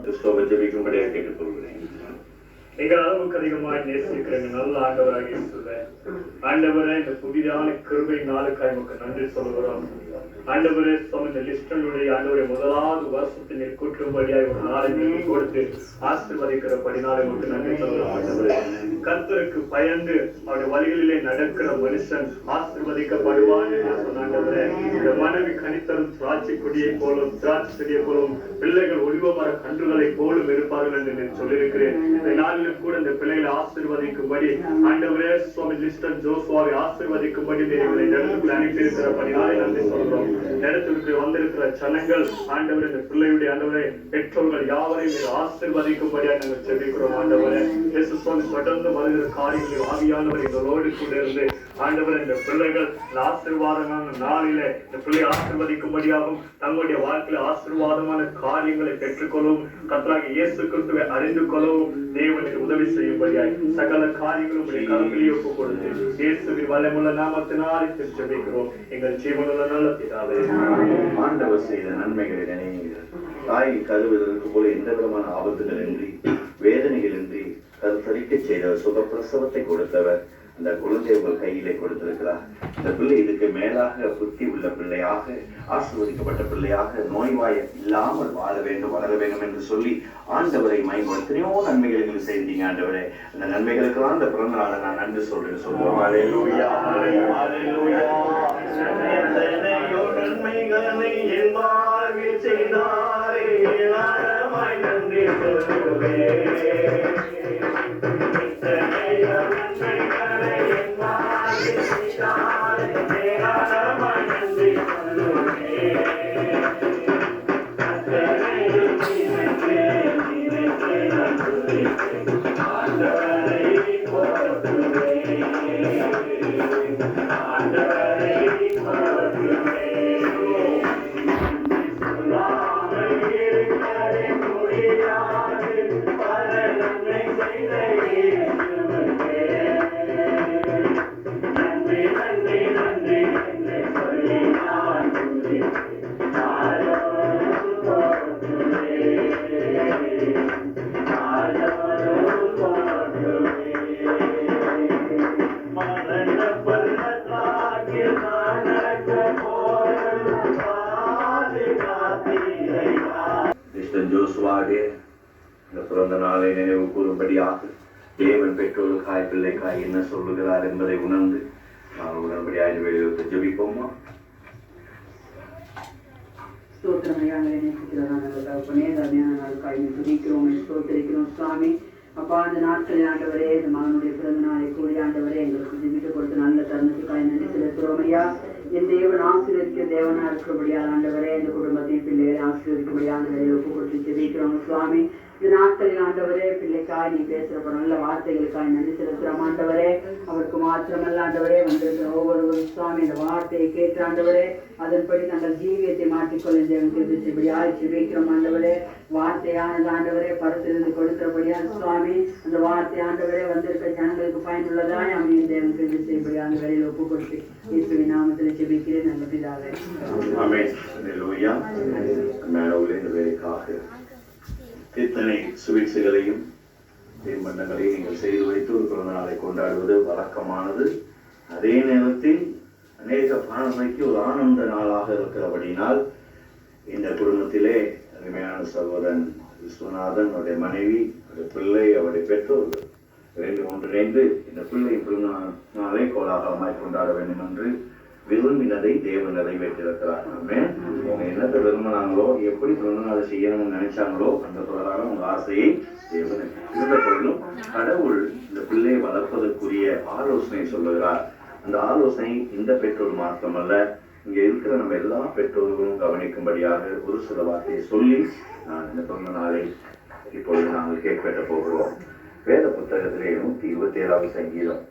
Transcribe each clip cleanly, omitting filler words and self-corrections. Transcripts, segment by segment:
கிறிஸ்துவை ஜெபிக்கும்படியாக கேட்டுக்கொள்கிறேன். எங்கள் அளவுக்கு அதிகமாக நேசிக்கிறேன் நல்ல ஆண்டவராக இயேசுவே. ஆண்டவரே, இந்த புதிதான கிருபை நாளுக்காய் நமக்கு நன்றி சொல்கிறோம். ஆண்டவரே, இந்த லிஸ்டனுடைய ஆண்டவரை முதலாவது வருஷத்தில் நீர் கூட்டும்படியாக ஒரு நாளை நீங்க கொடுத்து ஆசீர்வதிக்கிற படினாலே உங்களுக்கு நன்றி சொல்கிறோம். ஆண்டவரே, கர்த்தருக்கு பயந்து அவருடைய வழிகளிலே நடக்கிற மனுஷன் ஆசீர்வதிக்கப்படுவான் என்று சொன்ன ஆண்டவரே, இந்த மனைவி கனித்தரும் திராட்சை கொடியை போலும் திராட்சை செடியை போலும் பிள்ளைகள் ஒளிவ மர கன்றுகளை போலும் இருப்பார்கள் என்று நான் சொல்லியிருக்கிறேன். இந்த நாளிலும் கூட இந்த பிள்ளைகளை ஆசீர்வதிக்கும்படி ஆண்டவரே சுவாமி லிஸ்டன் ஜோசுவாவை ஆசீர்வதிக்கும்படி எங்களை இடத்துக்கு அனுப்பியிருக்கிற படினாலே நன்றி சொல்கிறோம். இடத்திற்கு வந்திருக்கிற ஜனங்கள் ஆண்டவரே, இந்த பிள்ளையுடைய ஆண்டவரே பெற்றோர்கள் யாவரையும் ஆசீர்வதிக்கும்படியாக நாங்கள் ஜெபிக்கிறோம். ஆண்டவரே, இயேசு சுவாமி தொடர்ந்து வருகிற காரியங்களில் ஆவியானவர் எங்களோடு கூட இருந்து ஆண்டவரே, இந்த பிள்ளைகள் ஆசீர்வாதமான நாளிலே இந்த பிள்ளை ஆசீர்வதிக்கும்படியாகவும் தங்களுடைய வாழ்க்கையில ஆசீர்வாதமான காரியங்களை பெற்றுக்கொள்ளவும் கர்த்தராகிய இயேசு கிறிஸ்துவை அறிந்து கொள்ளவும் தேவனுக்கு உதவி செய்யும்படியாய் சகல காரியங்களும் கரங்களில் ஒப்பு கொடுத்து இயேசுவின் வல்லமையுள்ள நாமத்தினாலே ஜெபிக்கிறோம் எங்கள் ஜீவனுள்ள நல்ல பிதாவே. ஆண்டவர் செய்த நன்மைகளை நினைவுங்கள். தாய் கருவுவதற்கு போல எந்த விதமான ஆபத்துகள் இன்றி வேதனைகள் இன்றி கருத்தரிக்க செய்தவர், சுகப்பிரசவத்தை கொடுத்தவர் அந்த குழந்தை உங்கள் கையிலே கொடுத்திருக்கிறார். இந்த பிள்ளை இதுக்கு மேலாக புத்தி உள்ள பிள்ளையாக ஆசீர்வதிக்கப்பட்ட பிள்ளையாக நோய்வாய இல்லாமல் வாழ வேண்டும் வளர வேண்டும் என்று சொல்லி ஆண்டவரை எத்தனையோ நன்மைகளை செய்தீங்க. ஆண்டவரே, அந்த நன்மைகளுக்கெல்லாம் அந்த பிறந்த நாளை நான் நன்றி சொல்றேன் சொல்லுவோம். அல்லேலூயா, அல்லேலூயா. நன்மைகளை என் வாழ்வில் செய்தாரே, நன்றி சொல்லுவேன். ஜோசுவாவே, இந்த பிறந்த நாளை நினைவு கூறும்படியாக தேவன் பெற்றோருக்காய் பிள்ளைக்காய் என்ன சொல்லுகிறார் என்பதை உணர்ந்து நான் உடன்படியாக வெளியே ஜெபிப்போமா? சுவாமி அப்பா, அந்த நாட்களில் ஆண்டவரே, இந்த மகனுடைய பிறந்த நாளை கூடி ஆண்டவரே எங்களுக்கு ஜெபித்து கொடுத்து நல்ல தருணத்துக்காய் நன்றி செலுத்துகிறோம் ஐயா. என் தேவன் ஆசீர்வதிக்க தேவனா இருக்கிறபடியால் ஆண்டவரே இந்த குடும்பத்தையும் பிள்ளைகளை ஆசீர்வதிக்கபடியான வேலையை ஒப்பு கொடுத்து ஜெபிக்கிறோம் சுவாமி. இந்த நாட்களில் ஆண்டவரே பிள்ளைக்காய் நீ பேசுறப்ப நல்ல வார்த்தைகளுக்காய் நன்றி செலுத்துகிறோம் ஆண்டவரே. அவருக்கு மாத்திரமல்ல ஆண்டவரே வந்திருக்கிற ஒவ்வொருவரும் சுவாமி இந்த வார்த்தையை கேட்டு ஆண்டவரே அதன்படி தங்கள் ஜீவியத்தை மாற்றிக்கொள்ள தேவன் ஜெபிக்கிறோம் ஆண்டவரே. வார்த்தையானது ஆண்டவரே பரத்திலிருந்து கொடுக்கிறபடியான சுவாமி அந்த வார்த்தை ஆண்டவரே வந்திருக்க ஜனங்களுக்கு பயனுள்ளதாய் அமையும் தேவன் கிருபை செய்யபடியான வேலையில் ஒப்பு கொடுத்து இயேசுவின் நாமத்தில் ஜெபிக்கிறேன் நல்ல பிதாவே. ஆமென். அல்லேலூயா. மேலவுள்ள இந்த வேலைக்காக இத்தனை சுவிட்சுகளையும் தீர்மானங்களையும் நீங்கள் செய்து வைத்து ஒரு பிறந்த நாளை கொண்டாடுவது வழக்கமானது. அதே நேரத்தில் அநேக பானமைக்கு ஒரு ஆனந்த நாளாக இருக்கிறபடினால் இந்த குடும்பத்திலே அருமையான சகோதரன் விஸ்வநாதன், அவருடைய மனைவி, அவருடைய பிள்ளை, அவருடைய பெற்றோர்கள் ஒன்றிணைந்து இந்த பிள்ளை பிறந்த நாளை கோலாகலமாய் கொண்டாட வேண்டும் என்று விரும்பினதை தேவன் நிறைவேற்றிருக்கிறார். அவங்க என்னத்தை விரும்பினாங்களோ, எப்படி பிறந்த நாளை செய்யணும்னு நினைச்சாங்களோ அந்த பிரகாரம் உங்க ஆசையை தேவன் இருந்த பொழுதும் கடவுள் இந்த பிள்ளையை வளர்ப்பதற்குரிய ஆலோசனை சொல்லுகிறார். அந்த ஆலோசனை இந்த பெற்றோர் மாத்திரமல்ல, இங்க இருக்கிற நம்ம எல்லா பெற்றோர்களும் கவனிக்கும்படியாக ஒரு சில வார்த்தையை சொல்லி நான் இந்த பிறந்த நாளை இப்பொழுது நாங்கள் கேட்க போகிறோம். வேத புத்தகத்திலே 127வது சங்கீதம்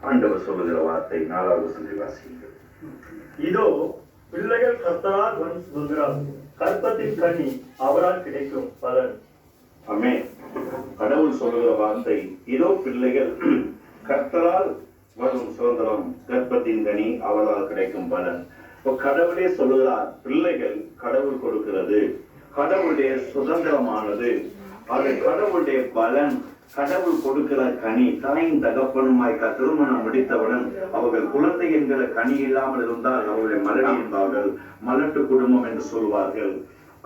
ஆண்டவர் சொல்லுகிற வார்த்தை 4வது வசனத்தை வாசியுங்கள். இதோ பிள்ளைகள் கர்த்தரால் வருகிறார், கர்ப்பத்தின் கனி அவரால் கிடைக்கும் பலன். ஆமென். கடவுள் சொல்லுகிற வார்த்தை இதோ பிள்ளைகள் கர்த்தரால் வரும் சுதந்திரம், கர்ப்பத்தின் கனி அவரால் கிடைக்கும் பலன். கடவுளே சொல்லுகிறார், பிள்ளைகள் கடவுள் கொடுக்கிறது, கடவுளுடைய சுதந்திரமானது. அது கடவுளுடைய பலன். கடவுள் கொடுக்கிற கனி. தாயின் தகப்பனுமாய் திருமணம் முடித்தவுடன் அவர்கள் குழந்தை என்கிற கனி இல்லாமல் இருந்தால் அவர்களை மலடி என்பார்கள், மலட்டு குடும்பம் என்று சொல்வார்கள்.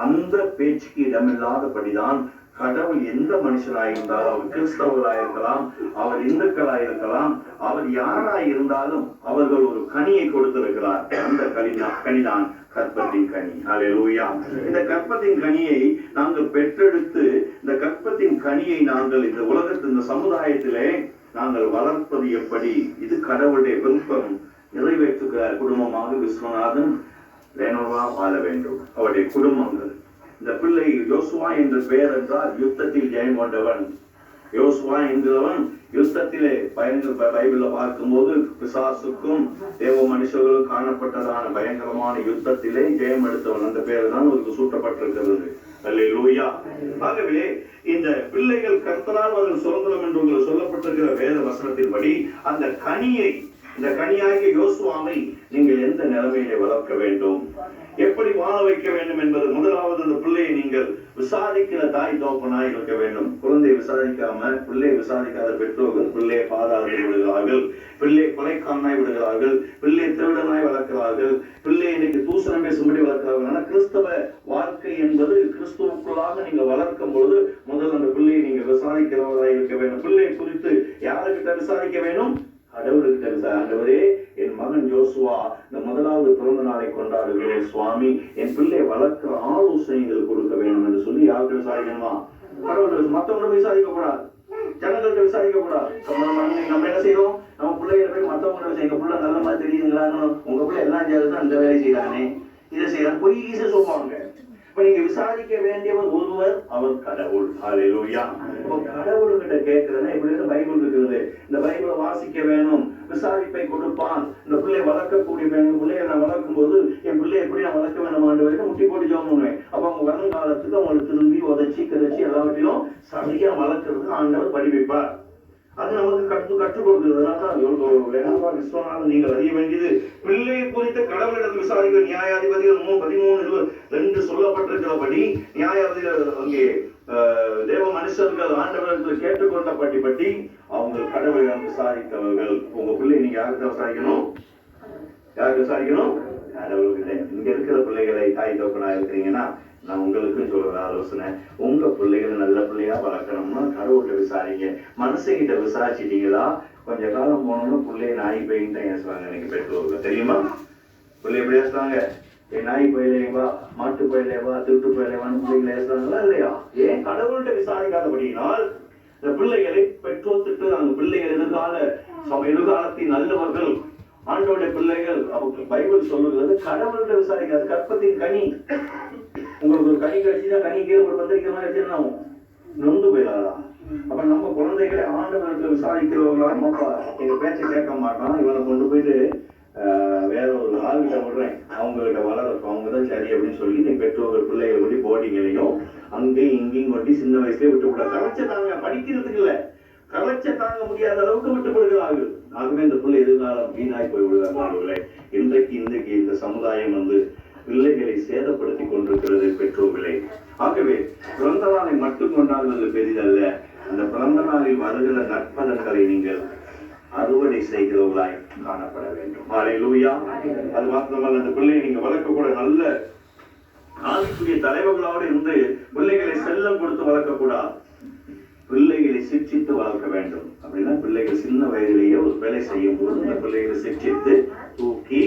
அந்த பேச்சுக்கு இடமில்லாதபடிதான் கடவுள் எந்த மனுஷனாயிருந்தாலும், அவர் கிறிஸ்தவர்களாயிருக்கலாம், அவர் இந்துக்களாயிருக்கலாம், அவர் யாராயிருந்தாலும் அவர்கள் ஒரு கனியை கொடுத்திருக்கிறார். அந்த கனிதான் கற்பத்தின் கனி. அல்லேலூயா. இந்த கற்பத்தின் கனியை நாங்கள் பெற்றெடுத்து, இந்த கற்பத்தின் கனியை நாங்கள் இந்த உலகத்தின் இந்த சமுதாயத்திலே நாங்கள் வளர்ப்பது எப்படி? இது கடவுளுடைய விருப்பம். நிறைவேற்றுகிற குடும்பமாக விஸ்வநாதன் ரேனோவா வாழ வேண்டும். அவருடைய குடும்பங்கள். இந்த பிள்ளை யோசுவா என்ற பெயர் என்றால் யுத்தத்தில் ஜெயம் கொண்டவன். யோசுவா என்கிறவன் யுத்தத்திலே பைபிள்ல பார்க்கும்போது பிசாசுக்கும் தேவ மனுஷர்களுக்கும் காணப்பட்டதான பயங்கரமான யுத்தத்திலே ஜெயம் எடுத்தவன். அந்த பெயர் தான் அவருக்கு சூட்டப்பட்டிருக்கிறது. அல்லேலூயா. ஆகவே இந்த பிள்ளைகள் கர்த்தரால் அவர்கள் சுதந்திரம் என்று உங்களுக்கு சொல்லப்பட்டிருக்கிற வேத வசனத்தின்படி அந்த கனியை, இந்த கனியாகிய யோசுவாவை நீங்கள் எந்த நிலைமையிலே வளர்க்க வேண்டும், எப்படி வாழ வைக்க வேண்டும் என்பது முதலாவது. அந்த பிள்ளையை நீங்கள் விசாரிக்கிற தாய் தோப்பனாய் இருக்க வேண்டும். குழந்தையை விசாரிக்காம, பிள்ளையை விசாரிக்காத பெற்றோர்கள் பிள்ளையை பாதாளத்தில் விடுகிறார்கள், பிள்ளையை கொலைக்காரனாய் விடுகிறார்கள், பிள்ளையை திருடனாய் வளர்க்கிறார்கள், பிள்ளையை இன்னைக்கு தூசணம் பேசும்படி வளர்க்கிறார்கள். ஆனா கிறிஸ்தவ வாழ்க்கை என்பது கிறிஸ்துவுக்குள்ளாக நீங்க வளர்க்கும் பொழுது முதல்ல அந்த பிள்ளையை நீங்க விசாரிக்கிறவர்களாய் இருக்க வேண்டும். பிள்ளையை குறித்து யாருக்கிட்ட விசாரிக்க வேண்டும்? கடவுளுக்கு. ஆண்டவரே, என் மகன் ஜோசுவா இந்த முதலாவது பிறந்த நாளை கொண்டாடுகிறேன் சுவாமி, என் பிள்ளை வளர்க்கிற ஆலோசனைகள் கொடுக்க வேண்டும் என்று சொல்லி யாருக்கு விசாரிக்கணுமா? கடவுள். மற்றவங்க விசாரிக்க கூடாது, ஜனங்கள்ட்ட விசாரிக்க கூடாது. நம்ம என்ன செய்யறோம்? நம்ம பிள்ளைகளை போய் மற்றவங்க எங்க பிள்ளை நல்ல மாதிரி தெரியுதுங்களான்னு, உங்க பிள்ளை எல்லாம் சேர்ந்து அந்த வேலை செய்யறானே, இதை செய்யறான், பொய் ஈஸியா சொல்லுவாங்க. நீங்க விசாரிக்க வேண்டியவர் ஒருவர், அவர் கடவுள். அல்லேலூயா. கடவுள்கிட்ட கேட்கிறேன்னா இப்படி பைபிள் இருக்கிறது, இந்த பைபிளை வாசிக்க வேணும், விசாரிப்பை கொடுப்பான். இந்த பிள்ளை வளர்க்கக்கூடிய பிள்ளையை நான் வளர்க்கும் போது என் பிள்ளை எப்படி நான் வளர்க்க வேணும் ஆண்டு வரைக்கும் முட்டி போட்டு ஜெபம் பண்ணுவேன். அப்ப அவங்க வருங்காலத்துக்கு அவங்களுக்கு திரும்பி உதச்சி கிதச்சி எல்லாவற்றையும் சரியா வளர்க்கறதுக்கு ஆண்டவர் படிவைப்பார். அது நமக்கு கற்றுக் கொடுக்கிறதுனால விஸ்வநாதன் நீங்கள் அறிய வேண்டியது, பிள்ளையை குறித்த கடவுளிடத்தில் விசாரிக்க நியாயாதிபதிகள் 13:2 சொல்லப்பட்டிருக்கிறபடி நியாயாதிபதிகள் அங்கே தேவ மனுஷர்கள் ஆண்டவர்கள் கேட்டுக்கொண்ட பட்டி அவங்க கடவுளிடம் விசாரித்தவர்கள். உங்க பிள்ளை நீங்க யாருக்கு விசாரிக்கணும்? யாருக்கு விசாரிக்கணும்? கடவுள்கிட்ட. இங்க இருக்கிற பிள்ளைகளை தாய் தோப்பனா இருக்கிறீங்கன்னா நான் உங்களுக்கு சொல்ற ஆலோசனை, உங்க பிள்ளைகள் நல்ல பிள்ளையா வளர்க்கணும்னா கடவுள்கிட்ட விசாரிங்க. மனுஷங்கிட்ட விசாரிச்சிட்டீங்களா, கொஞ்ச காலம் போனோம்னா பிள்ளைய நாய் பையன் ஏசுவாங்க. எனக்கு பெற்றோர்கள் தெரியுமா? பிள்ளை எப்படி ஏசுவாங்க? என் நாய் பயிலேவா, மாட்டு பயிலேவா, திருட்டு பயிலேவான்னு பிள்ளைகளை ஏசுவாங்களா இல்லையா? ஏன்? கடவுள்கிட்ட விசாரிக்காதபடியினால் இந்த பிள்ளைகளை பெற்றோர் திட்டு. அந்த பிள்ளைகள் எதிர்காலத்தின் நல்லவர்கள், ஆண்டோடைய பிள்ளைகள். அவங்க பைபிள் சொல்லுகிறது கடவுள்கிட்ட விசாரிக்காது. கற்பத்தின் கனி. உங்களுக்கு ஒரு கனி கிடைச்சுன்னா கனிக்கு ஒரு பத்திரிக்கை மாதிரி வச்சிருந்தாவும் நொந்து போயிடாதா? அப்ப நம்ம குழந்தைகளை ஆண்டவர்களை விசாரிக்கிறவங்களா? எங்க பேச்சை கேட்க மாட்டான், இவனை கொண்டு போயிட்டு வேற ஒரு ஆள்கிட்ட விடுறேன், அவங்ககிட்ட வளரட்டும், அவங்கதான் சரி அப்படின்னு சொல்லி நீ பெற்றோர்கள் பிள்ளைகள் கொண்டு போர்டிங்லையும் அங்கேயும் இங்கேயும் கொண்டு சின்ன வயசுலயே விட்டு விட. கலைச்ச தாங்க படிக்கிறதுக்கு இல்ல, கலைச்ச தாங்க முடியாத அளவுக்கு விட்டுப்படுகிறார்கள். ஆகவே இந்த பிள்ளை எதிர்காலம் வீணாய் போய் விடுகிறார்களே. இன்றைக்கு இந்த சமுதாயம் பிள்ளைகளை சேதப்படுத்தி கொண்டிருக்கிறது பெற்றோர்களே. ஆகவே பிறந்த நாளை மட்டும் கொண்டாடுவது பெரிதல்ல, அந்த பிறந்த நாளில் வருகிற நற்பலன்களை நீங்கள் அறுவடை செய்கிறவர்களாய் காணப்பட வேண்டும். அல்லேலூயா. அது மாத்திரமல்ல, அந்த பிள்ளையை நீங்க வளர்க்கக்கூட நல்ல ஆவிக்குரிய தலைவர்களோடு இருந்து பிள்ளைகளை செல்லம் கொடுத்து வளர்க்கக்கூடாது. பிள்ளைகளை சிக்ஷித்து வளர்க்க வேண்டும். அப்படின்னா பிள்ளைகள் சின்ன வயதிலேயே ஒரு வேலை செய்யும் போது அந்த பிள்ளைகளை சிக்ஷித்து தூக்கி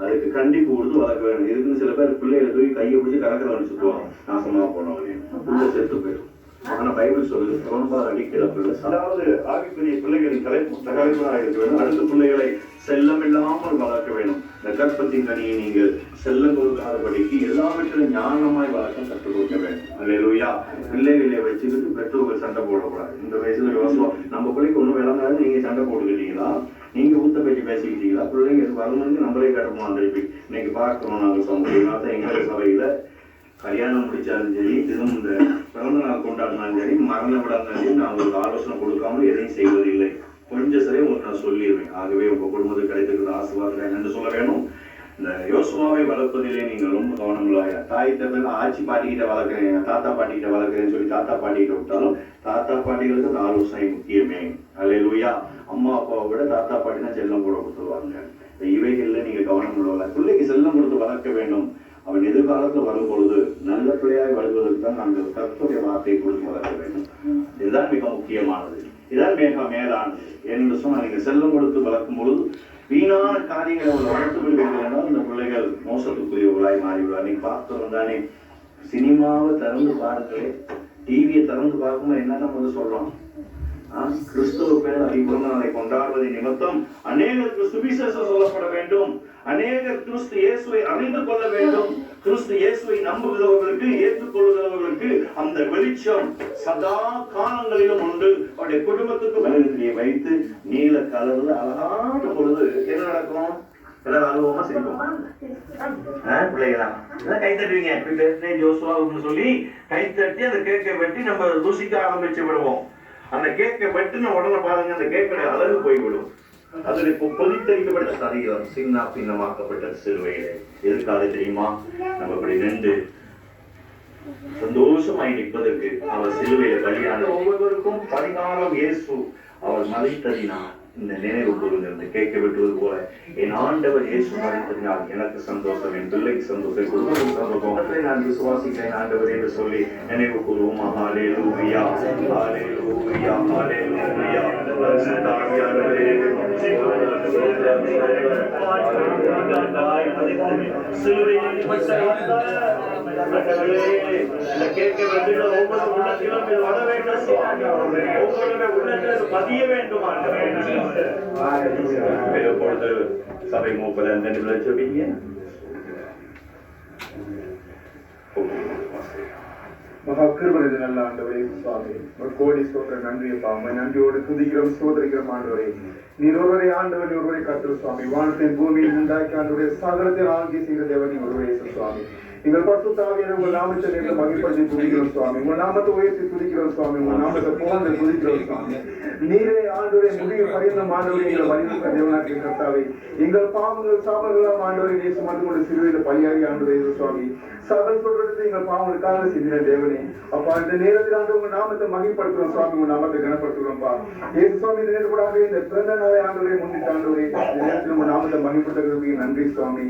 அதுக்கு கண்டிப்பு கொடுத்து வளர்க்க வேண்டும். இருக்குன்னு சில பேர் பிள்ளைகளை தூக்கி கையை பிடிச்சி கலக்கிற வச்சுக்குவோம், நாசமா போனோம் அப்படின்னு செத்து போயிடும். ஆனா பைபிள் சொல்லுது குழந்தை அடிக்கிற பிள்ளை. அதாவது ஆவிக்குரிய பிள்ளைகளின் தலைவராக இருக்க வேண்டும். அடுத்த பிள்ளைகளை செல்லம் இல்லாமல் வளர்க்க வேண்டும். இந்த கற்பத்தின் கனியை நீங்கள் செல்லம் கொடுக்காதபடிக்கு எல்லாவற்றிலும் ஞானமாய் வளர்க்க கற்றுக் கொடுக்க வேண்டும். அல்லேலூயா. பிள்ளைகளை வச்சுக்கிட்டு பெற்றோர்கள் சண்டை போடக்கூடாது. இந்த வயசுல யோசனம் நம்ம பிள்ளைக்கு ஒண்ணும் விளங்காது, நீங்க சண்டை போட்டுக்கிட்டீங்களா, நீங்க ஊத்த பேச்சு பேசிக்கிட்டீங்களா, பிள்ளைங்க வரணும்னு நம்மளே கட்டணும். அந்த இன்னைக்கு பார்க்கணும். நாங்கள் சொந்த எங்க சபையில கல்யாணம் முடிச்சாலும் சரி, இதுவும் இந்த பிறந்த நாள் கொண்டாடினாலும் சரி, மரண விடாலும் சரி, நான் உங்களுக்கு ஆலோசனை கொடுக்காமல் எதையும் செய்வதில்லை. கொஞ்சம் சரி உங்களுக்கு நான் சொல்லிடுவேன். ஆகவே உங்க குடும்பத்துக்கு கிடைத்திருக்கிற ஆசீர்வாதம் என்னன்னு சொல்ல வேணும். இந்த யோசுவாவை வளர்ப்பதிலே நீங்கள் ரொம்ப கவனங்களாயா. தாய் தகவல் ஆட்சி பாட்டிக்கிட்ட வளர்க்குறேன், தாத்தா பாட்டிக்கிட்ட வளர்க்குறேன்னு சொல்லி தாத்தா பாட்டிக்கிட்ட விட்டாலும் தாத்தா பாட்டிகளுக்கு அந்த ஆலோசனை முக்கியமே. அல்லேலூயா. அம்மா அப்பாவை விட தாத்தா பாட்டி தான் செல்லம் கூட கொடுத்துருவாங்க. இவைகள்ல நீங்க கவனம் உள்ளவங்க. பிள்ளைக்கு செல்லம் கொடுத்து வளர்க்க வேண்டும். அவன் எதிர்காலத்தில் வரும் பொழுது நல்ல பிள்ளையாய் வருவதற்கு தான் நாங்கள் கர்த்தருடைய வார்த்தையை கொடுத்து வளர்க்க வேண்டும். இதுதான் மிக முக்கியமானது, இதான் மிக மேலானது. என்று சொன்னா நீங்க செல்லம் கொடுத்து வளர்க்கும் பொழுது வீணான காரியங்களை அவங்க வளர்த்து விடுவீர்கள் என்றால் இந்த பிள்ளைகள் மோசத்துக்குரியவர்களாய் மாறிவிடுவார். நீங்க பார்த்து வந்தானே சினிமாவை திறந்து பாருங்களே, டிவியை திறந்து பார்க்கும்போது என்ன நம்ம சொல்றோம், கிறிஸ்துவ பேர் பிறந்தநாளை கொண்டாடுவதை நிமித்தம் அநேகருக்கு சுவிசேஷம் சொல்லப்பட வேண்டும், அநேகர் கிறிஸ்து இயேசுவை அறிந்து கொள்ள வேண்டும், கிறிஸ்து இயேசுவை நம்புகிறவர்களுக்கு ஏற்றுக்கொள்ளுகிறவர்களுக்கு அந்த வெளிச்சம் சதா காலங்களிலும் உண்டு. அவருடைய குடும்பத்துக்கு வலதிலே வைத்து நீல கலர்ல அழகான பொழுது என்ன நடக்கும்? எல்லாரும் அனுபவமா செய்வோம். பிள்ளைகளா கை தட்டுவீங்க, ஜோசுவாவுன்னு சொல்லி கை தட்டி அந்த கேக்கை வெட்டி நம்ம ருசிக்க ஆரம்பிச்சு விடுவோம். அந்த கேக்கை வெட்டின உடனே பாருங்க அந்த கேக்கோட அழகு போய்விடும். அதில் இப்போ பொதித்தரிக்கப்பட்ட சரீரம் சின்ன பின்னமாக்கப்பட்ட சிறுவையிலே எதிர்கால தெரியுமா? நம்ம இப்படி நின்று சந்தோஷமாய் நிற்பதற்கு அவர் சிலுவையில பலியான ஒவ்வொருவருக்கும் பரிகாரம் இயேசு அவர் மறைத்ததினால் இந்த நினைவு கூறுகிறது. கேட்க விட்டுவது போல என் ஆண்டவர் இயேசு மறைத்ததினால் எனக்கு சந்தோஷம், என் பிள்ளைக்கு சந்தோஷம், குடும்பத்துக்கு சந்தோஷம், நான் விசுவாசிக்கிறேன் ஆண்டவர் என்று சொல்லி நினைவு கூறுவோம். ஹல்லேலூயா, ஹல்லேலூயா, ஹல்லேலூயா. பதிய வேண்டும் பொழுது சபை மூப்பது அந்த சொல்லிங்க. மகா கிருபை நல்ல ஆண்டவரே சுவாமி, ஒரு கோடி ஸ்தோத்திர நன்றியப்பா. உண்மை நன்றியோடு துதிக்கிறோம், சோதரிக்கிறோம் ஆண்டவரே. நீர் ஒருவரை ஆண்டவர், நீ ஒருவரை கர்த்தர் சுவாமி. வானத்தின் பூமியில் உண்டாக்கி ஆண்டவரே சகலத்தை ஆழ்கை செய்கிற தேவன் நீ ஒருவரே சுவாமி. எங்கள் பரிசுத்த ஆவியான உங்கள் நாமத்தை நேரில் மகிழ்ச்சி துதிக்கிறோம் சுவாமி. உங்கள் நாமத்தை உயர்த்தி துதிக்கிறோம் சுவாமி. உங்கள் நாமத்தை புகழ்ந்து துதிக்கிறோம் சுவாமி. நீரே ஆண்டவரே முடிவு பரியந்தம் ஆண்டவரே எங்களை வழிநடத்த தேவனாகிய கர்த்தாவே, எங்கள் பாவங்கள் சாபங்களாம் ஆண்டவரை நீ சுமந்து கொண்டு சிறுவையில் பலியாகி ஆண்டவரே சுவாமி சகல் சொல்றது எங்கள் பாவங்களுக்காக செய்கிற தேவனே அப்பா. இந்த நேரத்தில் ஆண்டு உங்க நாமத்தை மகிழ்படுத்துறோம் சுவாமி, உங்க நாமத்தை கனப்படுத்துறோம்ப்பா. ஏசு சுவாமி இந்த நேரக்கூடாது இந்த பிறந்த நாளை ஆண்டவரை முன்னிட்டு ஆண்டவரே இந்த நேரத்தில் உங்க நாமத்தை மகிழ்படுத்துறதுக்கு நன்றி சுவாமி.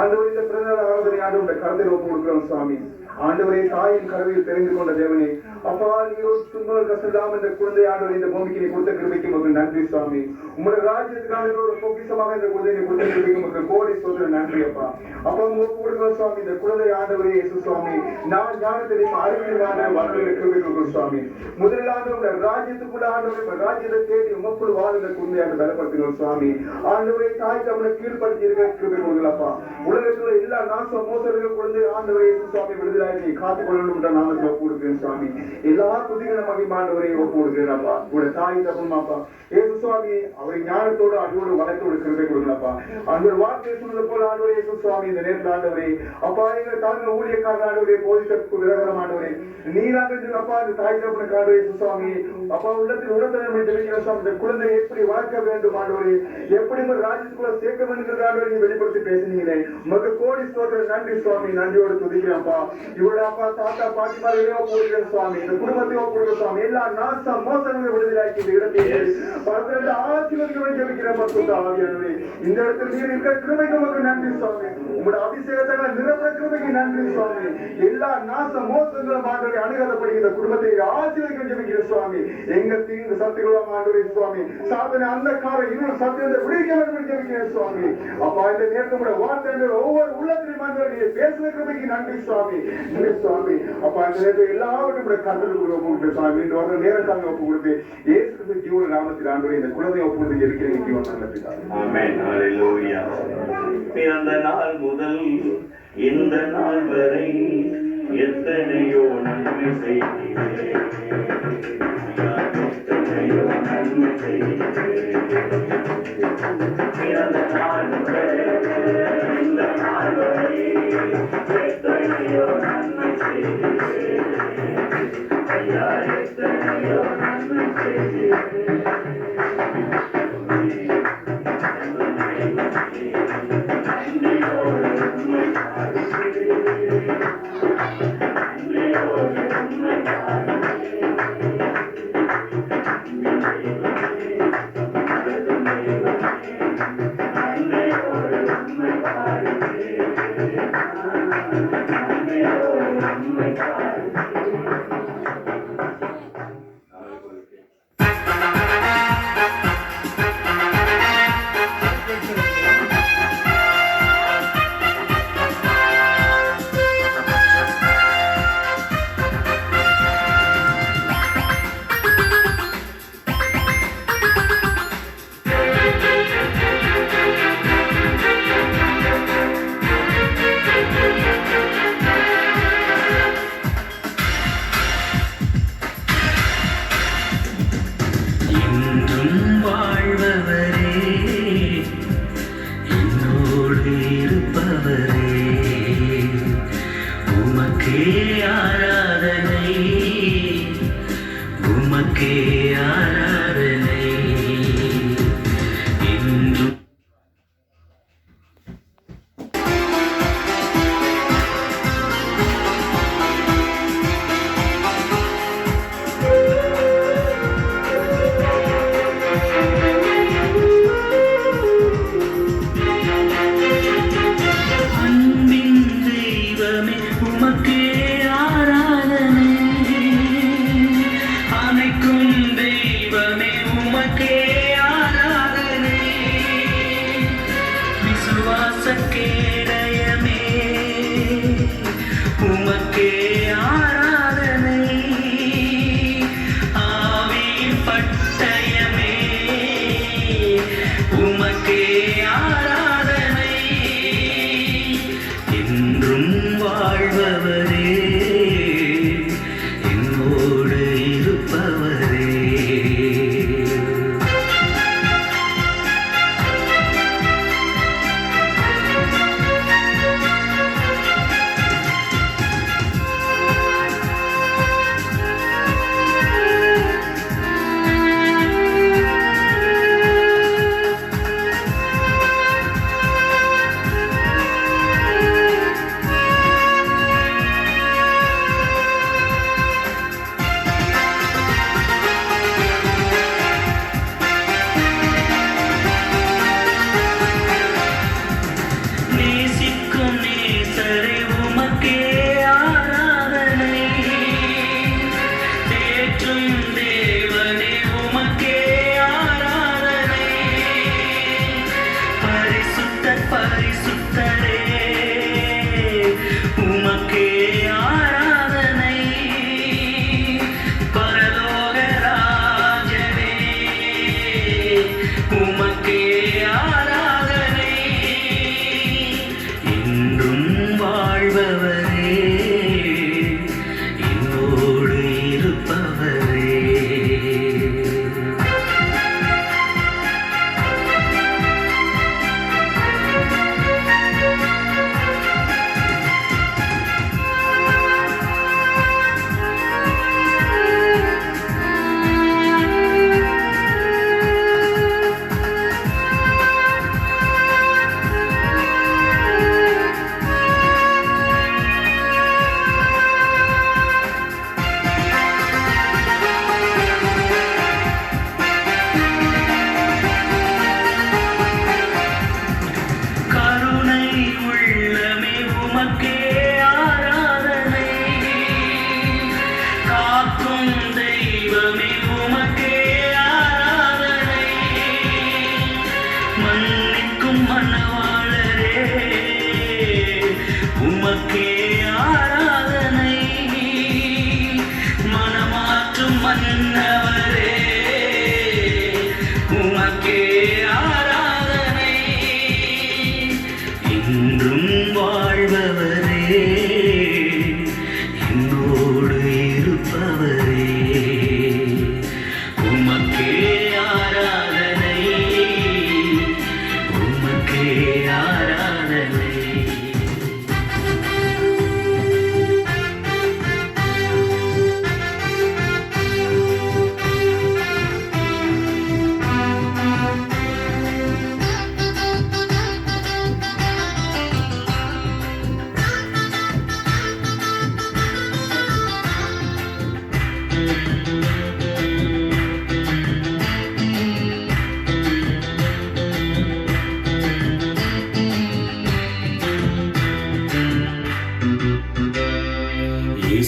ஆண்டவரே இந்த பிறந்த நாள் ஆராதனை ஆண்டவருடைய கருத்தை ஒப்பு கொடுக்கிறோம் சுவாமி. ஆண்டவரே தாயின் கருவையில் தெரிந்து கொண்ட தேவனே அப்பா, நீ துன்பங்கள் கஷ்டம் இந்த குழந்தை ஆண்டவரை இந்த பூமிக்கு நீ கொடுத்த கிருபைக்கு மக்கள் நன்றி சுவாமி. உங்களுடைய ராஜ்யத்துக்கான ஒரு பொக்கிஷமாக இந்த குழந்தை நீ கொடுத்த கிருபைக்கு மக்கள் கோடி சொல்ற நன்றி அப்பா. அப்பா ஒப்பு கொடுக்கிறோம் சுவாமி. இந்த குழந்தை ஆண்டவரே இயேசு சுவாமி நான் ஞானத்தையும் அறிவியலான வாழ்க்கையை கிருபை கொடுக்கிறோம் சுவாமி. முதலாவது உங்களுடைய ராஜ்யத்துக்குள்ள ஆண்டவரை ராஜ்யத்தை தேடி உமக்குள் வாழ் இந்த குழந்தையாக பலப்படுத்துகிறோம் சுவாமி. ஆண்டவரை தாய் தமிழை கீழ்படுத்தி இருக்கிற கிருபை கொடுக்கலப்பா. உலகத்துல எல்லா நாச மோசர்கள் குழந்தை ஆண்டவரை இயேசு சுவாமி விடுதலை காத்துக் கொள்ள நாமத்தை ஒப்பு கொடுக்கிறேன் சுவாமி. எல்லா துதிகளை மகிமாண்டவரை ஒப்பு கொடுக்கிறேன்ப்பா. உங்களுடைய தாய் தப்புமாப்பா இயேசு சுவாமி அவரை ஞானத்தோடு அன்போடு வளர்த்தோடு கிருபை கொடுக்கலப்பா. அந்த வார்த்தையை சொன்னது போல ஆண்டவரே இயேசு சுவாமி இந்த நேரத்தில் ஆண்டவரே அப்பா எங்களை தாங்க ஊழியக்காரர் ஆண்டவரே போதித்தற்கு விரகரம் ஆண்டவரே நீராக அப்பா இந்த தாய் தப்புன ஆண்டவரே இயேசு சுவாமி அப்பா உள்ளத்தில் உடனே தெரிவிக்கிற சுவாமி இந்த குழந்தை எப்படி வளர்க்க வேண்டும் ஆண்டவரே, எப்படி ஒரு ராஜ்யத்துக்குள்ள சேர்க்க வேண்டும் ஆண்டவரை நீ வெளிப்படுத்தி பேசினீங்களே உமக்கு கோடி ஸ்தோத்திரம் நன்றி சுவாமி. நன்றியோடு துதிக்கிறேன்ப்பா. இவருடைய அப்பா தாத்தா பாட்டி மாதிரியே போடுகிறேன் சுவாமி. இந்த குடும்பத்தையோ கொடுக்கிற சுவாமி எல்லா நாச மோசங்களை விடுதலாக்கி இந்த இடத்தை பரத்திலிருந்து ஆசீர்வதிக்க ஜெபிக்கிறேன் பரிசுத்த ஆவியானவரே. இந்த இடத்தில் நீர் இருக்கிற கிருபைக்கு உமக்கு நன்றி சுவாமி. உங்களுடைய அபிஷேகத்தை நிரப்ப கிருபைக்கு நன்றி சுவாமி. எல்லா நாச மோசங்களும் ஆண்டவரை அணுகாதபடி இந்த குடும்பத்தை ஆசீர்வதிக்க ஜெபிக்கிற சுவாமி. எங்க தீங்கு சத்துக்களும் ஆண்டவரே சுவாமி சாதனை அந்த கால இன்னொரு சத்தியத்தை விடுவிக்க வேண்டும் ஜெபிக்கிறேன் சுவாமி. அப்பா இந்த நேரத்தோட வார்த்தை ஒவ்வொரு உள்ளத்திலும் ஆண்டவரை பேசுகிற கிருபைக்கு நன்றி சுவாமி. சுவாமி அப்பா இந்த நேரத்தில் எல்லாவற்றும் கருத்துக்கு ஒப்பு கொடுத்து சுவாமி இந்த வர நேரத்தாங்க ஒப்பு கொடுத்து இயேசு கிறிஸ்து ஜீவன நாமத்தில் ஆண்டவரை இந்த குழந்தையை ஒப்பு கொடுத்து இருக்கிறேன் ஜீவன் நல்ல பிதாவே. ஆமென். ஹல்லேலூயா. பிறந்த நாள் முதல் இந்த நாள் வரை எத்தனையோ நன்மை செய்கிறேன், எத்தனையோ நன்மை செய்கிறேன். பிறந்த நாள் முதல் இந்த நாள் வரை எத்தனையோ நன்மை செய்கிறேன், ஐயா எத்தனையோ நன்மை செய்கிறேன். நன்றியோடு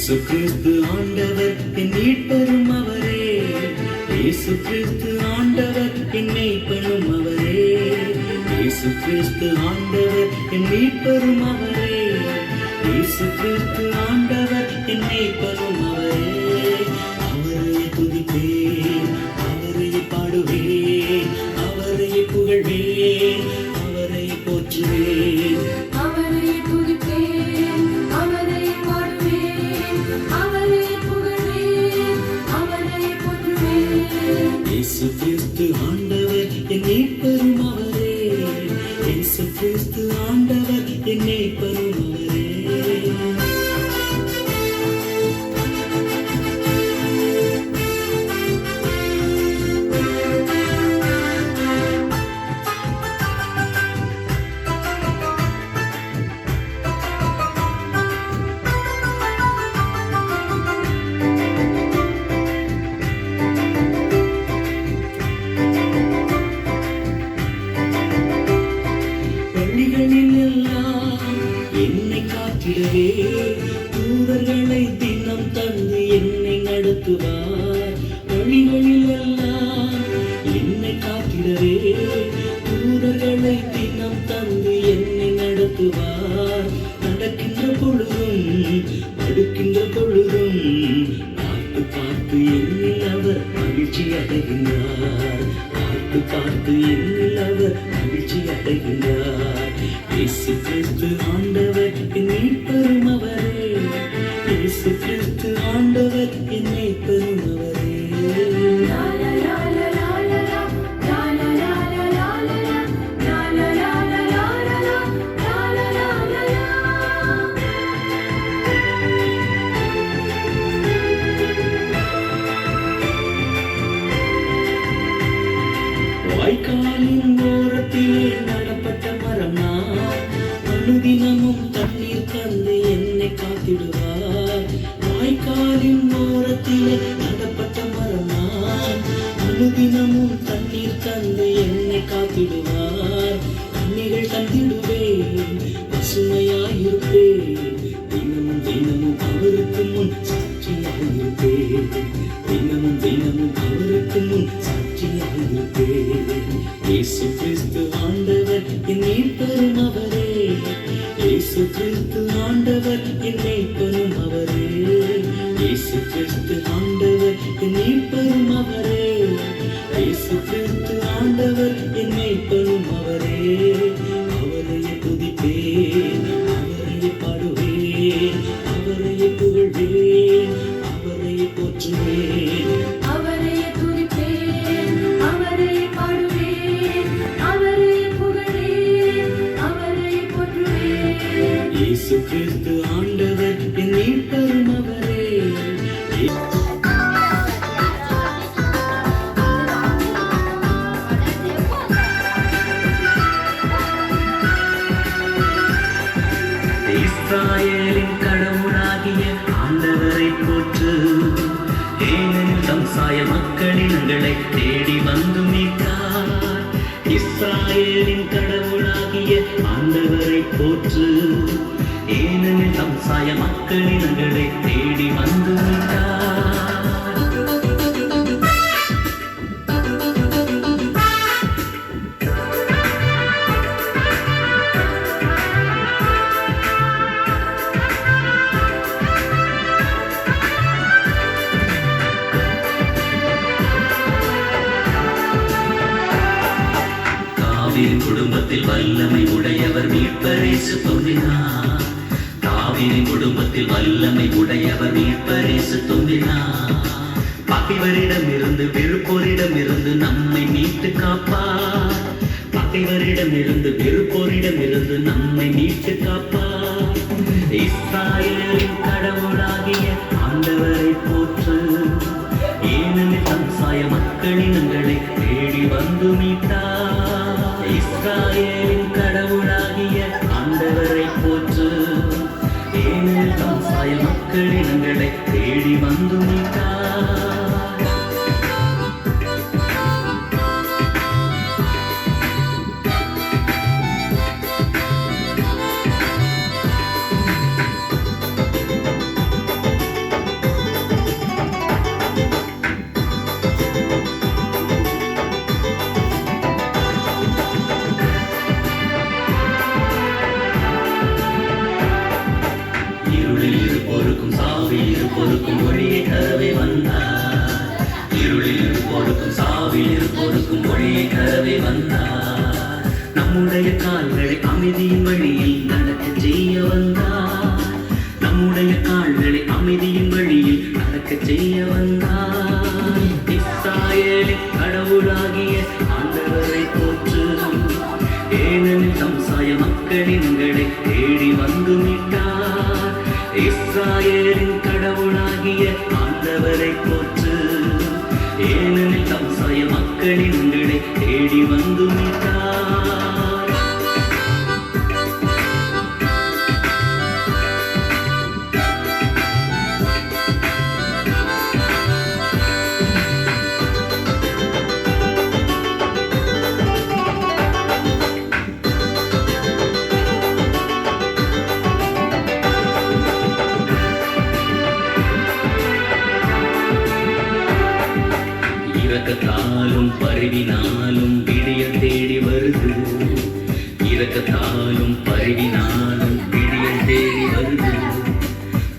இயேசு கிறிஸ்து ஆண்டவர் என் மீட்பரும் அவரே, இயேசு கிறிஸ்து ஆண்டவர் என் மேய்ப்பனும் அவரே, இயேசு கிறிஸ்து ஆண்டவர் என் மீட்பரும் அவரே, இயேசு கிறிஸ்து ஆண்டவர் என் மேய்ப்பனும் அவரே. அவரை துதிப்பேன், அவரை பாடுவேன், அவரை புகழ்வேன், அவரை போற்றுவேன். அவரை துதிப்பேன், அவரை பாடுவேன், அவரை புகழ்வேன், அவரை போற்றுவேன். இயேசு கிறிஸ்து ஆண்டவர் என் மீட்பரும் அவரே, இயேசு கிறிஸ்து ஆண்டவர் என் மேய்ப்பரும் அவரே. வழிகளில் எல்லாம் என்னை காத்திடவே, தூதர்களை தினம் தந்து என்னை நடத்துவார். வழிகளில் எல்லாம் என்னை காத்திடவே, தூதர்களை தினம் தந்து என்னை நடத்துவார். நடக்கின்ற பொழுதும் அடுக்கின்ற பொழுதும் பார்த்து பார்த்து என்னில் அவர் மகிழ்ச்சி அடைகின்றார், பார்த்து பார்த்து என்னில் அவர் மகிழ்ச்சி அடைகின்றார். இயேசு கிறிஸ்து ஆண்டவர் என் மீட்பரும் அவரே, இயேசு கிறிஸ்து ஆண்டவர் என் மீட்பரும் அவரே. லா லா லா லா லா லா லா, லா லா லா லா லா லா லா, லா லா லா லா லா லா லா, லா லா லா லா லா. வாய்க்காலின் ஓரத்திலே நடப்பட்ட மரம் நான், அனுதினமும் தண்ணீர் தந்து என்னை காத்திடுவார். வாய்க்காலின் ஓரத்திலே நடப்பட்ட மரம் நான், அனுதினமும் தண்ணீர் தந்து என்னை காத்திடுவார். கண்ணிகள் தந்திடுவேன், பசுமையாயிருப்பேன், தினமும் தினமும் அவருக்கு முன் சாட்சியாயிருப்பேன், தினமும் தினமும் அவருக்கு முன் சாட்சியாயிருப்பேன். இயேசு கிறிஸ்து ஆண்டவர் என் மீட்பரும் அவரே, இயேசு கிறிஸ்து ஆண்டவர் என் மேய்ப்பனும் அவரே, இயேசு கிறிஸ்து ஆண்டவர் என் மீட்பரும் அவரே, இயேசு கிறிஸ்து ஆண்டவர் என் மேய்ப்பனும் அவரே. அவரை துதிப்பேன், அவரை பாடுவேன், அவரை புகழ்வேன், அவரை போற்றுவேன். அவரை துதிப்பேன், அவரை பாடுவேன், அவரை புகழ்வேன், அவரை போற்றுவேன். இயேசு கிறிஸ்து ஆண்டவர் என் மீட்பரும் அவரே. இஸ்ராயேலின் கடவுளாகிய ஆண்டவரை போற்று, ஏனெனில் தம் சாய மக்களினங்களை தேடி வந்து மீட்டார். இஸ்ராயேலின் கடவுளாகிய ஆண்டவரை போற்று, ஏனெனில் தம் சாய மக்களினங்களை தேடி வந்து மீட்டார். தாவீதின் குடும்பத்தில் வல்லமை உடையவர் மீட்பரேசு தோன்றினார். தாவீதின் குடும்பத்தில் வல்லமை உடையவர் மீட்பரேசு தோன்றினார். பகைவரிடமிருந்து வெறுப்போரிடமிருந்து நம்மை மீட்டு காப்பார். பகைவரிடமிருந்து வெறுப்போரிடமிருந்து நம்மை மீட்டு காப்பார். இஸ்ராயேலின் கடவுளாகிய ஆண்டவரை போற்று, ஏனெனில் தம் சாய மக்களினங்களை தேடி வந்து மீட்டார். இஸ்ராயேலின் கடவுளாகிய ஆண்டவரை போற்று, ஏனெனில் தம் சாய மக்களினங்களை தேடி வந்து மீட்டார். அமைதியின் வழியில் நடக்க செய்ய வந்தார். நம்முடைய கால்களை அமைதியின் வழியில் நடக்க செய்ய வந்தார். இஸ்ராயேலின் கடவுளாகிய ஆண்டவரை போற்று, ஏனெனில் தம் சாய மக்களின்களை தேடி வந்து மீட்டார். இஸ்ராயேலின் கடவுளாகிய ஆண்டவரை போற்று, ஏனெனில் தம் சாய மக்களின்களை தேடி வந்து மீட்டார். இரக்கத்தாலும் பரிவினாலும் விடியல் தேடி வருது. இரக்கத்தாலும் பரிவினாலும் விடியல் தேடி வருது.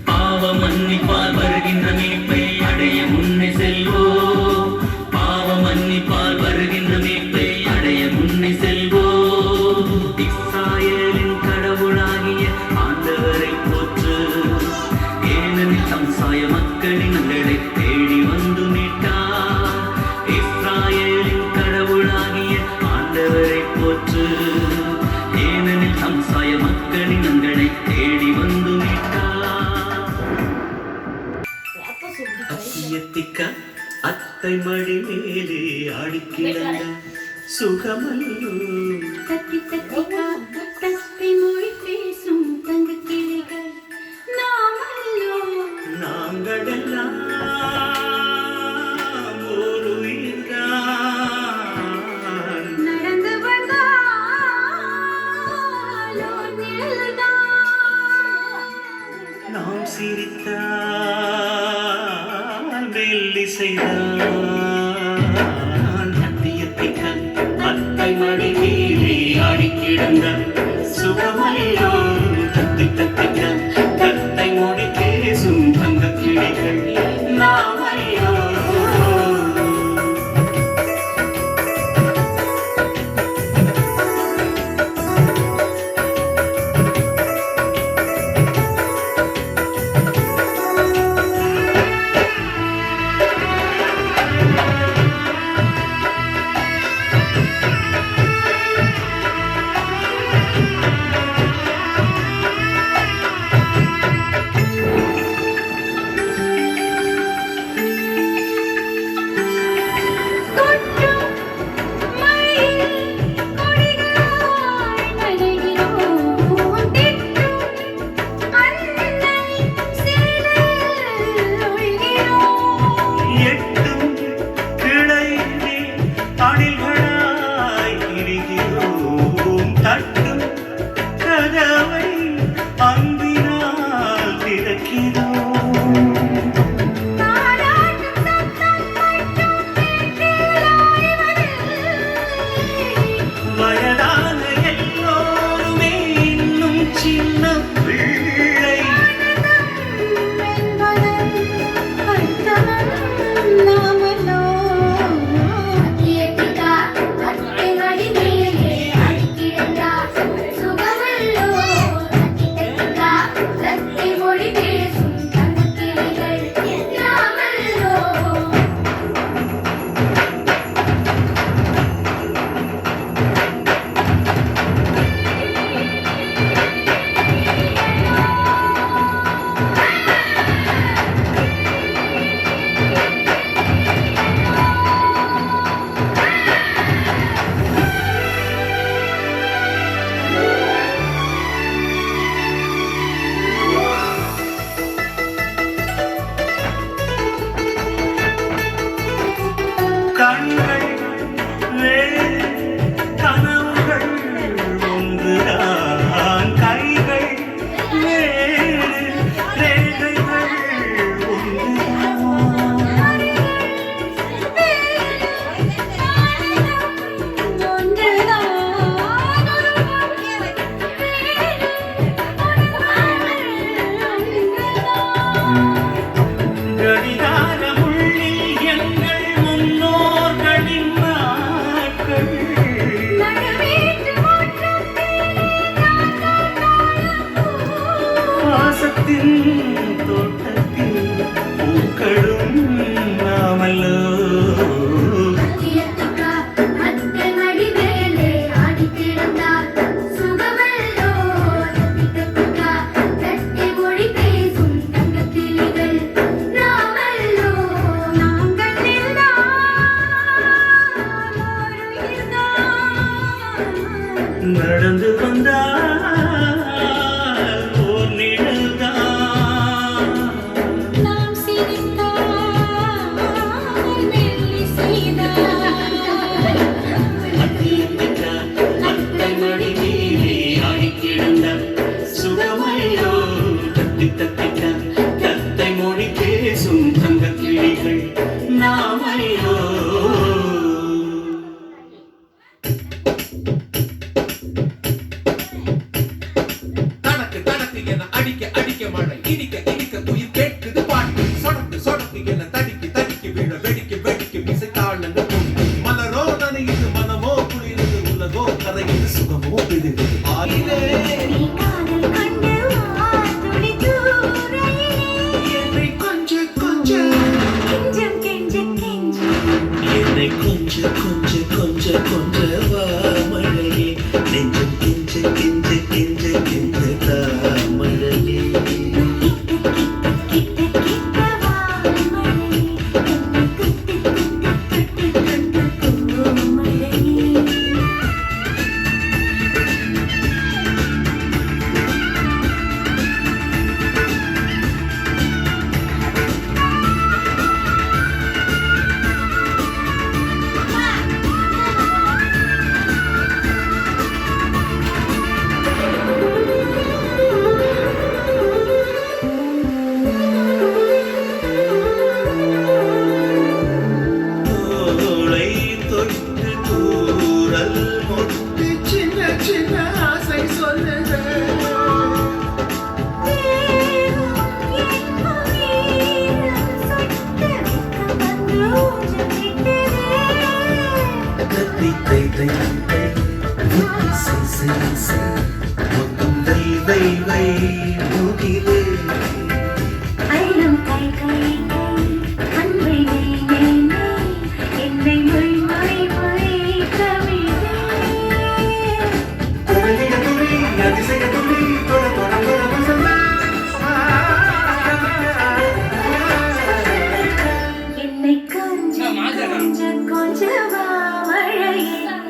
பாவ மன்னிப்பால் வருகின்ற மீட்பை அடைய முன்னே செல்வோம். பாவ மன்னிப்பால் வருகின்ற மீட்பை அடைய முன்னே செல்வோம். இஸ்ராயேலின் கடவுளாகிய ஆண்டவரை போற்று, ஏனெனில் தம் சாய மக்களின் நங்களை தேடி வந்து மீட்டார். இஸ்ராயேலின் கடவுளாகிய ஆண்டவரை போற்று, ஏனெனில் தம் சாய மக்களின் நங்களை தேடி வந்து மீட்டார். அத்தியத்திக்க அத்தை மடி மேலே ஆடிக்கிடந்த சுகமல்லோ. தத்தி தத்திக்கா தத்தை மொழி பேசும் தங்கக் கிளிகள் நாமல்லோ. நாங்களெல்லாம் ஒரு உயிர்தான். நடந்து வந்தாலோ நிழல்தான். நாம் சிரித்தால் மெல்லிசைதான். அத்தியத்திக்க அத்தை மடி மேலே ஆடிக்கிடந்த சுகமல்லோ. தத்தி தத்திக்க தத்தை மொழி பேசும் தங்கக் கிளிகள் நாமல்லோ. இதயத்தின் தோட்டத்தில் பூக்களும் நாமல்லோ. அத்தியத்துக்கா அத்தை மடி மேலே ஆடி கிடந்தார் சுகமல்லோ. தத்திக்கா தத்தை மொழி பேசும் தங்கக் கிளிகள் நாமல்லோ. நாங்கள் எல்லாம் ஒரு உயிர்தான். நடந்து வந்தால் ஓர் நிழல்தான். நாம் சிரித்தால் மெல்லிசைதான். அத்தியத்திற்காய் அத்தை மடி மேலே ஆடி கிடந்தார் சுகமையோ. தத்தி தத்திட்டார் தத்தை மொழி பேசும் தங்கக் கிளிகள் நாமையோ. தனக்கு தனக்கு என அடிக்க அடிக்க மழை இடிக்க இடிக்க உயிர் கேட்குது பாட்டு சொடக்கு சொடக்கு என தடிக்கு தடிக்கு விழ வெடிக்கு வெடிக்கு இசைத்தாளங்கள் பொங்கி மலரோ நனையுது மனமோ குளிருது உலகோ கரையுது சுகமோ விழுது ஆயிலே நீ காதல் கண்டு துடி தூரையிலே என்னை கொஞ்ச கொஞ்ச கெஞ்சம் கெஞ்ச கெஞ்ச என்னை கொஞ்ச கொஞ்ச கொஞ்ச கொஞ்ச வா மழையே. நெஞ்சம் கெஞ்ச கெஞ்ச கெஞ்ச கெஞ்ச தா மழையே. கிட்ட கிட்ட வா மழையே. என்னை தொட்டு தொட்டு தொட்டு தொட்டு போ மழையே. தோளை தொட்டு தூறல் மொட்டு சின்ன சின்ன ஆசை சொல்லுது. தத்தி தை தை தை முத்தி சை சை சை மொத்தம் வை வை வை முகிலே. குழலிய துளி அதிசய துளி தொட தொட தொட வசந்த.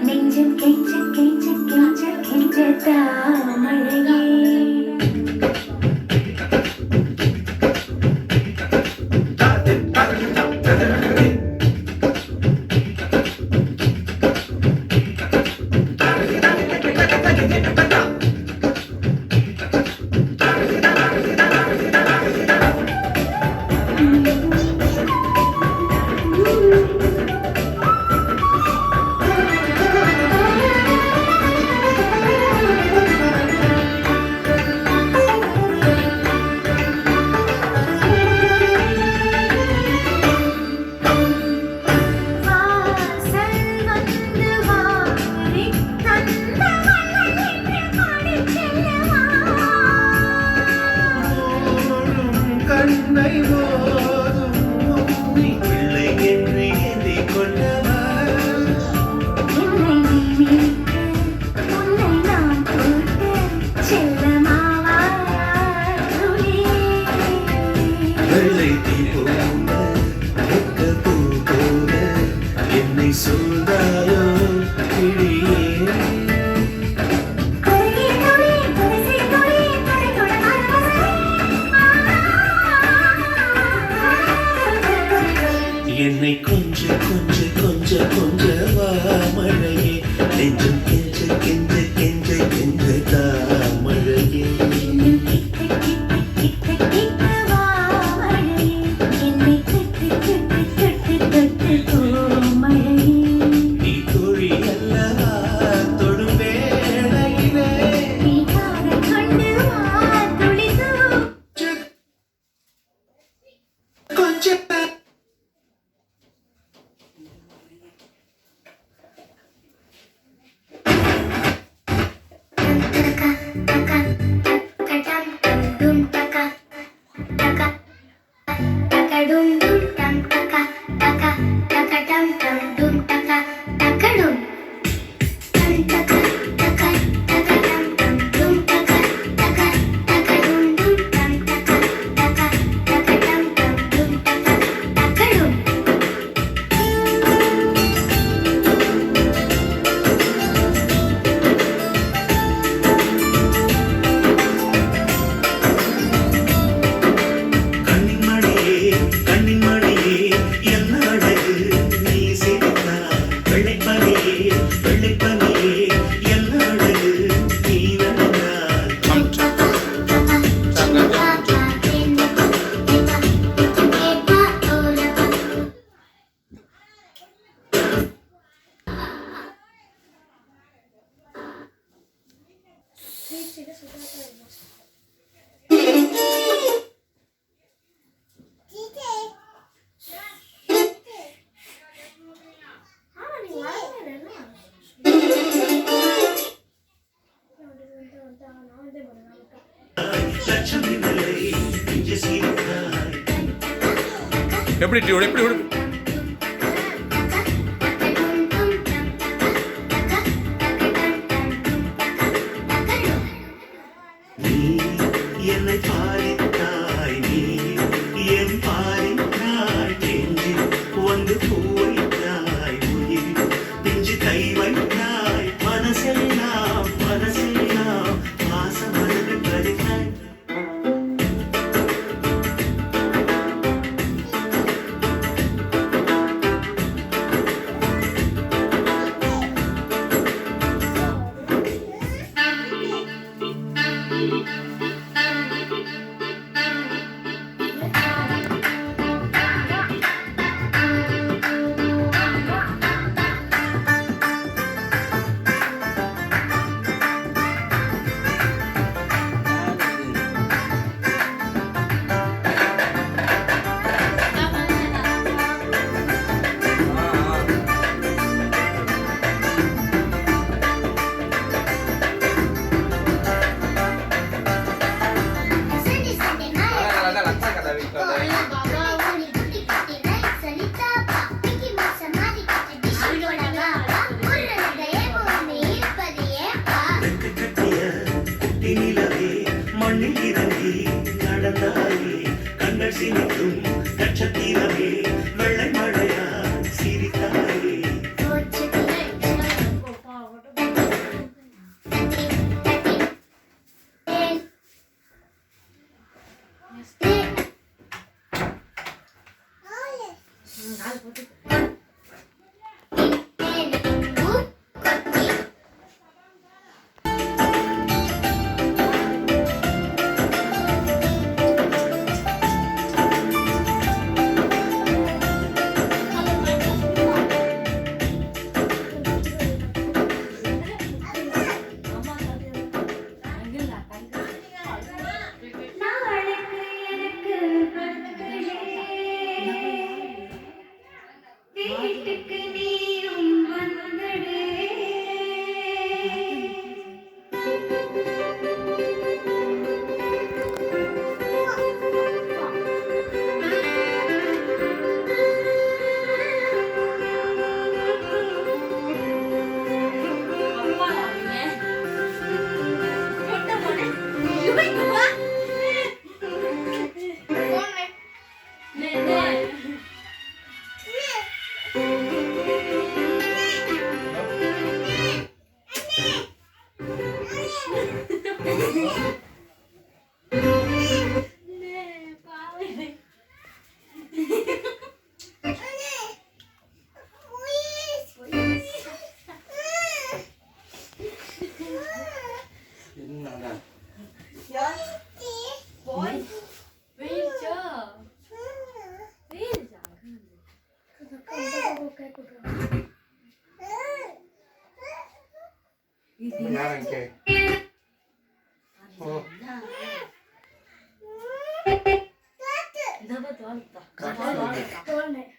நெஞ்சம் கெஞ்ச கெஞ்ச கெஞ்ச கெஞ்ச தாமழையே. கண்ணை மோதும் உன்னை பிள்ளை என்று எண்ணிக் கொண்டவா. வெள்ளை தீ போல ஒத்த பூ போல என்னை சூழ்ந்தாயோ கிளியே. என்னை கொஞ்ச கொஞ்ச கொஞ்ச கொஞ்ச வா மழையே. நெஞ்சம் கெஞ்ச கெஞ்ச கெஞ்ச கெஞ்ச தா மழையே. கிட்ட கிட்ட கிட்ட கிட்ட வா மழையே. லட்சுமி மலை நெஞ்சு சீர்த்தாய். எப்படி எப்படி எப்படி நீ என்னை பாரித்தாய், நீ என் பாரித்தாய். நெஞ்சு வந்து பூ வைத்தாய், உயிர் நெஞ்சு கை வைத்தாய். மனசெல்லாம் மனசெல்லாம் பாசமலர்கள் பறித்தாய். மண்ணில் இறங்கி நடந்தாயே, கண்கள் சிமிட்டும் நட்சத்திரமே, வெள்ளை மழையா சிரித்தாயே.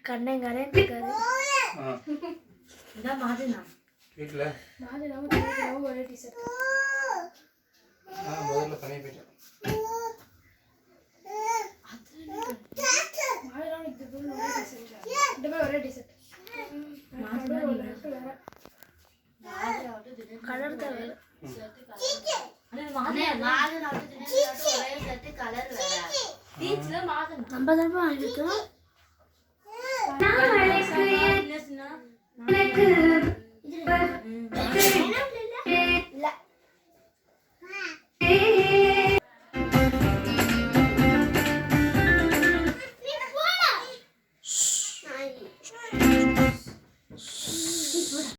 கண்ணங்கரேன் இந்த மாதிரி வீட்டில் ஒரே டிஷர்ட் முதல்ல தனியாக போயிட்டேன். ஒரே டிஷர்ட் கலர் தான் நம்ம தான் வாங்கிருக்கோம். எனக்கு